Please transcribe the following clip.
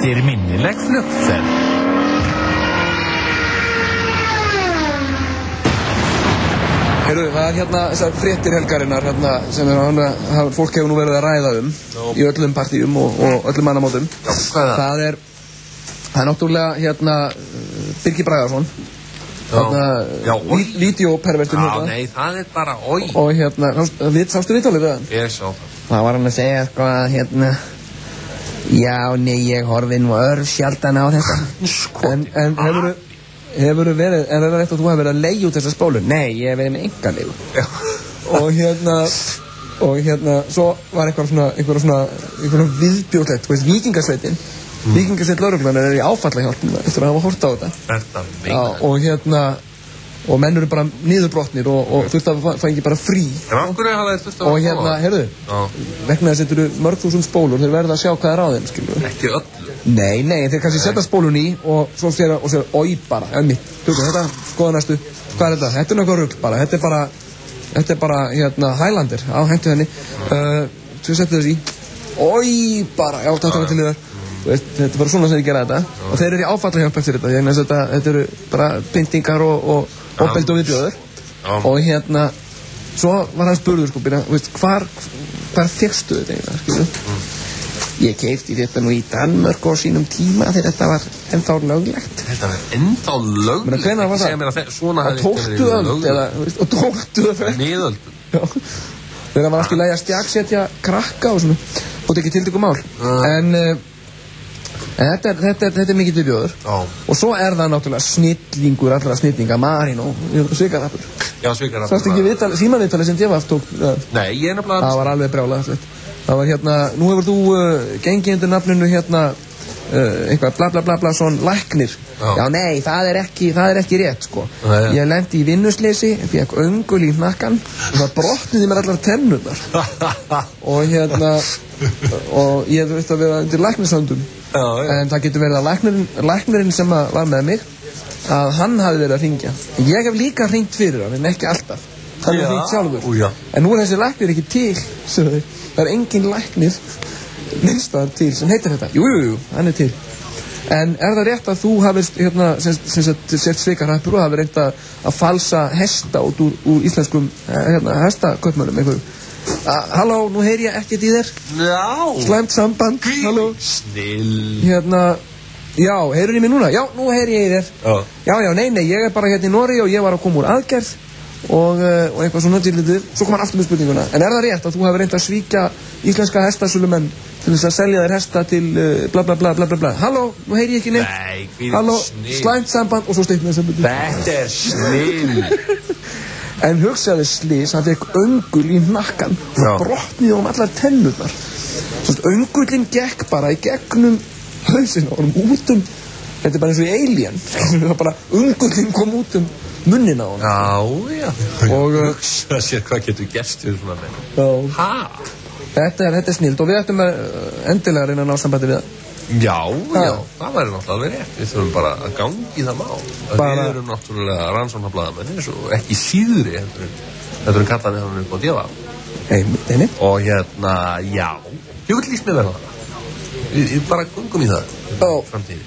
eftirminnileg flugferð. Heyrðu, það hérna þessar fréttir helgarinnar hérna sem fólk hefur nú verið að ræða í öllum partíum og öllum mannamótum. Já, hvað er það? Það er náttúrulega hérna Birgir Bragason. Vídeópervertur hérna. Já, nei, það er bara Og hérna, sástu viðtalið við hann? Ég sá það. Það var hann að segja sko að hérna já, nei, ég horfi nú sjaldan á þetta. En hefurðu verið, er það rétt að þú hefur verið að leigja út þessa spólu? Nei, ég hef verið með einkaleyfi. Og hérna, svo var einhver svona viðbjóðlegt, þú veist, Víkingasveitin. Víkingasveit lögreglunar í áfallahjálp eftir að hafa hort á þetta. Og hérna, og menn eru bara niðurbrotnir og þurft að fæ bara frí. Og hérna, heyrðu, vegna þess að þetta eru mörg þúsund spólur, þeir verða að sjá hvað er á þeim, skilur. Ekki öllu. Nei, þeir kannski setja spólun í og svo sér oi bara, þetta, skoða næstu, hvað er þetta? Þetta er náttúrulega rugl bara, þetta er bara, hérna, Highlander, hentu henni, svo setja þess í, oi bara, já, þetta var til þér, þetta er bara svona sem þið gera þetta, og þeir eru í áfallahjálp eftir þetta eru bara pyntingar og ofbeldi og viðbjóður, og hérna, svo var hann spurður, sko, hvar fékkstu þetta eiginlega, skilur? Ég keypti þetta nú í Danmörk á sínum tíma þegar þetta var ennþá löglegt. Þetta var ennþá löglegt? Hvenær var það? Á 12. öld eða, á 12. öld. Miðöldum? Já. Þegar var alltaf að stjaksetja krakka og svona. Og þetta ekki tiltökum mál. En þetta er mikill viðbjóður. Og svo er það náttúrulega snillingur, allra snillinga, Marino, Svikarapur. Já, Svikarapur. Sástu ekki símaviðtalið sem Devaf tók? Nei, ég er nefnilega... Það var alveg brjálað. Það var hérna, nú hefur þú gengið undir nafninu hérna eitthvað bla bla bla bla svon læknir. Já, nei, það er ekki rétt, sko. Ég lendi í vinnusleysi, fekk öngul í hnakkan og það brotniði mér allar tennurnar. Og hérna, og ég veist að vera undir læknishöndum. En það getur verið að læknirinn sem var með mig, að hann hafi verið að hringja. Ég hef líka hringt fyrir hann, en ekki alltaf. Hann er hringt sjálfur. En nú er þessi læknir ekki til, sögðu. Það er engin læknir neinstaðar til sem heitir þetta. Jú, hann er til. En er það rétt að þú hafist, hérna, sem sért Svikarapur og hafið reynt að falsa hesta út úr íslenskum, hérna, hestakaupmönnum einhverjum? Halló, nú heyri ég ekkert í þér. Já. Slæmt samband. Halló. Snill. Hérna, já, heyrur í mig núna? Já, nú heyri ég í þér. Já, nei, ég er bara hérna í Noregi og ég var að koma úr aðgerð. Og eitthvað svona tillitið, svo kom hann aftur með spurninguna. En er það rétt að þú hefur reynt að svíkja íslenska hestasölumenn til þess að selja þér hesta til bla bla bla bla bla bla? Halló, nú heyri ég ekki neitt. Nei, halló, slæmt samband og svo steiknaði sambandi. Þetta er snill. En hugsaði slís, hann fekk öngul í hnakkan og brotniði allar tennurnar. Öngulinn gekk bara í gegnum hausinn og út þetta er bara eins og í Alien. Það bara öngulinn kom út munnin á hann. Já. Og hugsa sér hvað getur gerst fyrir svona menn. Þetta er snilt og við ættum endilega að reyna að ná sambandi við það. Já, það væri náttúrulega alveg rétt. Við þurfum bara að gangi það mál. Við erum náttúrulega rannsóknarblaðamenn og ekki síðri heldur en kallarnir hann upp á Devaf. Einmitt. Og hérna, já, ég vil líst með verða það. Við bara gangum í það. Framtíðin.